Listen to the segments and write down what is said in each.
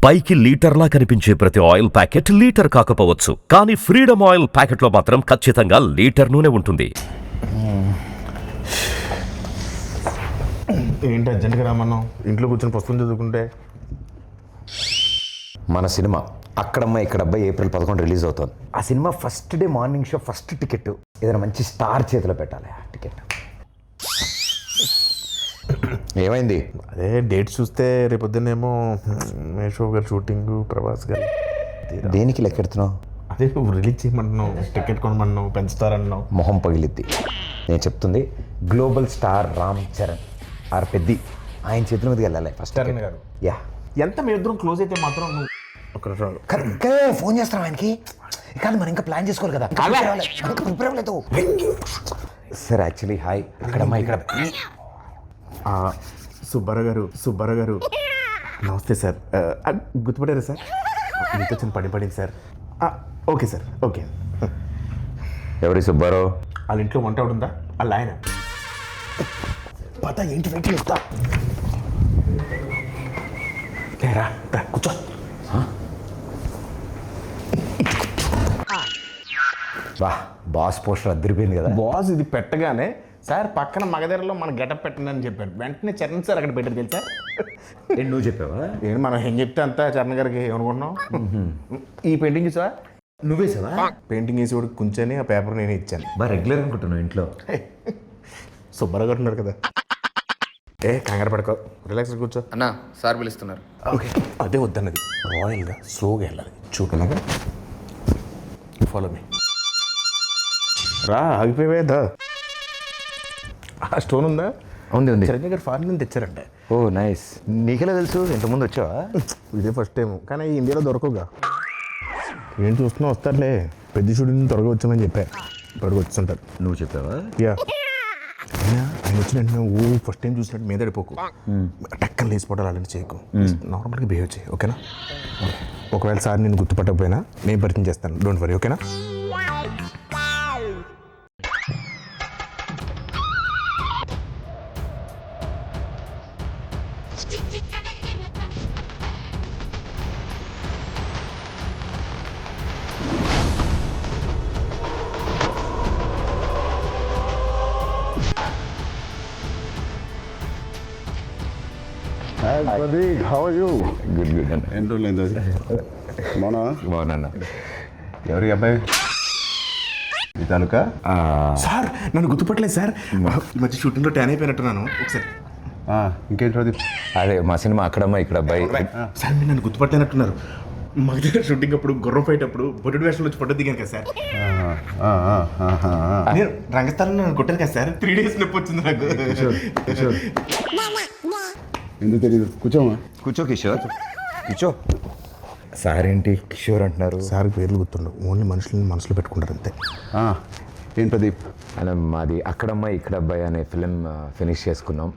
పైకి లీటర్లా కనిపించే ప్రతి ఆయిల్ ప్యాకెట్ లీటర్ కాకపోవచ్చు, కానీ ఫ్రీడమ్ ఆయిల్ ప్యాకెట్లో మాత్రం ఖచ్చితంగా లీటర్ నూనె ఉంటుంది. ఏంటి అర్జెంట్గా రామన్నాం? ఇంట్లో కూర్చొని పుస్తకం చదువుకుంటే. మన సినిమా అక్కడమ్మ ఇక్కడబ్బాయి ఏప్రిల్ 11 రిలీజ్ అవుతుంది. ఆ cinema first day morning show first ticket ఏదైనా మంచి స్టార్ చేతిలో పెట్టాలి. ఆ టికెట్ ఏమైంది? అదే డేట్ చూస్తే రేపొద్దునేమో మేషో గారు షూటింగ్, ప్రభాస్ గారు. దేనికి లెక్కెడుతున్నావు? అదే రిలీజ్ చేయమంటున్నావు, టికెట్ కొనమన్నావు, పెంచుతారన్నావు. మొహం పగిలిద్ది. నేను చెప్తుంది global star Ram Charan R Peddi ఆయన చేతుల మీదకి వెళ్ళాలి ఫస్ట్. చరణ్ గారు యా ఎంత మీ ఇద్దరం క్లోజ్ అయితే మాత్రం నువ్వు ఒక ఫోన్ చేస్తాం ఆయనకి. కానీ మనం ఇంకా ప్లాన్ చేసుకోవాలి కదా. ప్రిపేర్ అవ్వలేదు సార్. యాక్చువల్లీ హాయ్ అక్కడమ్మా ఇక్కడ సుబ్బారావు గారు నమస్తే సార్. గుర్తుపడారా సార్? మీతో చిన్న పడింది సార్. Okay sir, okay. ఎవరి సుబ్బారావు? వాళ్ళ ఇంట్లో వంట ఉందా? వాళ్ళ ఆయన పత ఏంటి వెయిట్ చేస్తా. కూర్చో. వా బాస్ పోస్టర్ అద్దరిపోయింది కదా. బాస్ ఇది పెట్టగానే సార్ పక్కన మగధరలో మన గెటప్ పెట్టండి అని చెప్పారు. వెంటనే చరణ్ సార్ అక్కడ పెట్టారు తెలుసా? నువ్వు చెప్పావా? ఏంటి మనం ఏం చెప్తే అంతా చరణ్ గారికి ఏమనుకుంటున్నాం. ఈ పెయింటింగ్ చూసావా? నువ్వే సావా? పెయింటింగ్ వేసి కూడా కూర్చొని ఆ పేపర్ నేను ఇచ్చాను. బాగా రెగ్యులర్ అనుకుంటున్నావు ఇంట్లో. సుబ్బారావు గారు ఉన్నారు కదా. కంగారు పడుకో, రిలాక్స్ కూర్చో. అన్నా సార్ పిలుస్తున్నారు. ఓకే అదే వద్దన్నది. రాయల్గా స్లోగా వెళ్ళాలి. చూపలాగా ఫాలో మీ. రా ఆగిపోయేదా? ఆ స్టోన్ ఉందా? ఉంది. చిరంజీవి గారు ఫారిన్ నుంచి తెచ్చారంటే. ఓ నైస్. నీకెలా తెలుసు? ఇంతకుముందు వచ్చావా? ఇదే ఫస్ట్ టైం, కానీ ఇండియాలో దొరకవుగా. ఏం చూస్తున్నా వస్తారులే. పెద్ద షూటింగ్ త్వరగా వచ్చామని చెప్పారు. ఇప్పటికి వచ్చుంటారు. నువ్వు చెప్పావా? యా. ఆయన వచ్చిన వెంటనే ఫస్ట్ టైం చూసినట్టు మీద పడిపోకు. టక్కన లేచిపోవడాలు అలాంటి చేయకు. నార్మల్గా బిహేవ్ చేయి, ఓకేనా? ఒకవేళ సార్ నేను గుర్తుపట్టకపోయినా నేను పరిచయం చేస్తాను, డోంట్ వరీ, ఓకేనా? గుడ్ అన్న. ఎన్ని రోజులైంది అది? బాగున్నా. ఎవరి అబ్బాయి? ఈ తాలూకా? సార్ నన్ను గుర్తుపట్టలేదు సార్. ఈ మధ్య షూటింగ్లో ట్యాన్ అయిపోయినట్టున్నాను. ఒకసారి ఇంకేంటి ప్రదీప్? అదే మా సినిమా అక్కడమ్మా ఇక్కడ అబ్బాయి. సార్ మీరు నన్ను గుర్తుపట్టలేనట్టున్నారు. మా దగ్గర షూటింగ్ అప్పుడు గుర్రం ఫైట్ అప్పుడు బొడ్డు వేషంలో వచ్చి ఫోటో దిగాను కదా సార్. నేను రంగస్థలంలో నన్ను కొట్టాను కదా సార్. 3 days నొప్పి వచ్చింది నాకు. ఎందుకు తెలీదు? కూర్చోమా. కూర్చో కిషోర్, కూర్చో. సార్ ఏంటి కిషోర్ అంటున్నారు? సార్ పేర్లు గుర్తుండవు, ఓన్లీ మనుషులను మనసులో పెట్టుకుంటారు అంతే. ఏం ప్రదీప్? అలా మాది అక్కడమ్మ ఇక్కడ అబ్బాయి అనే ఫిలిం ఫినిష్ చేసుకున్నాం.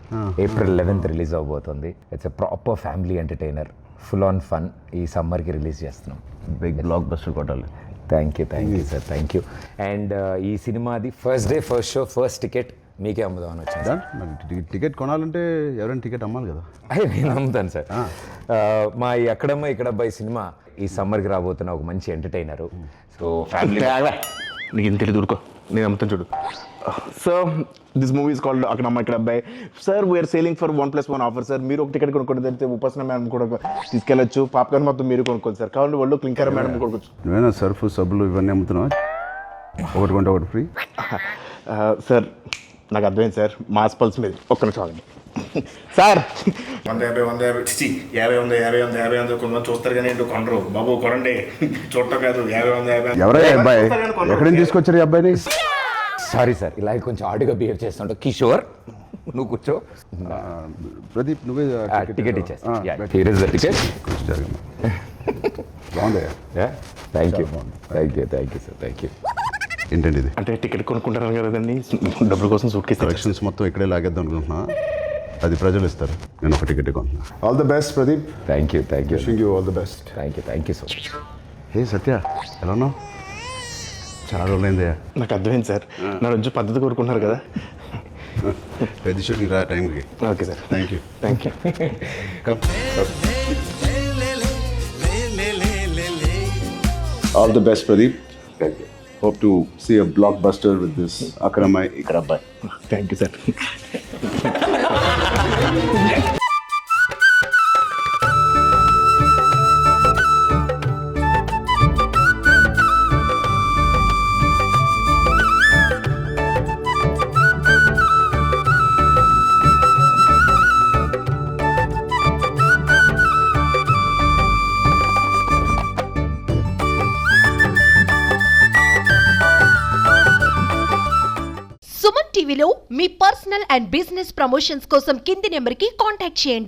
ఏప్రిల్ 11 రిలీజ్ అవబోతుంది. It's a proper family entertainer, full on fun. ఈ సమ్మర్కి రిలీజ్ చేస్తున్నాం. బిగ్ బ్లాక్ బస్టర్ కొట్టాలి. Thank you sir, thank you. And ఈ సినిమాది first day first show first ticket మీకే అమ్ముదామని వచ్చింది సార్. టికెట్ కొనాలంటే ఎవరైనా టికెట్ అమ్మాలి కదా. అదే నేను అమ్ముతాను సార్. మా ఈ అక్కడమ్మ ఇక్కడ అబ్బాయి సినిమా ఈ సమ్మర్కి రాబోతున్న ఒక మంచి ఎంటర్టైనరు. So family. నీకు ఇంత తెలియదు, ఊరుకో, నేను అమ్ముతాను చూడు. So this movie is called Akkada Ammayi Ikkada Abbayi. Sir we are selling for 1+1 offer sir. మీరు ఒక టికెట్ కొనుక్కోండి, తెలిస్తే ఉపాసన మేడం కూడా తీసుకెళ్ళచ్చు. పాప్కార్న్ మొత్తం మీరు కొనుక్కోండి సార్. కావాలి వాళ్ళు క్లింకర్ మేడం కొనుక్కోవచ్చు. నువ్వేనా సర్ఫ్ సబ్బులు ఇవన్నీ అమ్ముతున్నావా? ఒకటి కొంటే ఒకటి ఫ్రీ. సార్ నాకు అర్థమైంది సార్, మాస్ పల్స్ మీద ఒక్క నిమిషం ఆగండి సార్. 150 50 కొంతమంది చూస్తారు కానీ ఏంటో కొనరు బాబు. కొనండి, చూడటం కాదు. 50 ఎవరై అబ్బాయి? ఎక్కడి నుంచి తీసుకొచ్చారు ఈ అబ్బాయిని? సారీ సార్, ఇలా కొంచెం ఆడుగా బిహేవ్ చేస్తుంటా. కిషోర్ నువ్వు కూర్చో. ప్రదీప్ నువ్వే టికెట్ ఇచ్చేస్తా. బాగుంది. Thank you sir. ఏంటండి ఇది? అంటే టికెట్ కొనుక్కుంటారు కదండి, డబ్బుల కోసం సూట్ కేసు కలెక్షన్స్ మొత్తం ఇక్కడే లాగేద్దాం అనుకుంటున్నా. అది ప్రజలు ఇస్తారు, నేను ఒక టికెట్ కొంటున్నా. All the best Pradeep. Thank you wishing you all the best. Thank you so much. Hey Satya, ఎలా ఉన్నావు? చాలా రోజులైంది. నాకు అర్థమైంది సార్, నా రోజు పద్ధతి కోరుకుంటున్నారు కదా. పెద్ద షూటింగ్ రా టైంకి. Okay sir, thank you. All the best Pradeep. Hope to see a blockbuster with this Akkada Ammayi Ikkada Abbayi. Thank you sir. Suman టీవీలో మీ పర్సనల్ అండ్ బిజినెస్ ప్రమోషన్స్ కోసం కింది నెంబర్కి కాంటాక్ట్ చేయండి.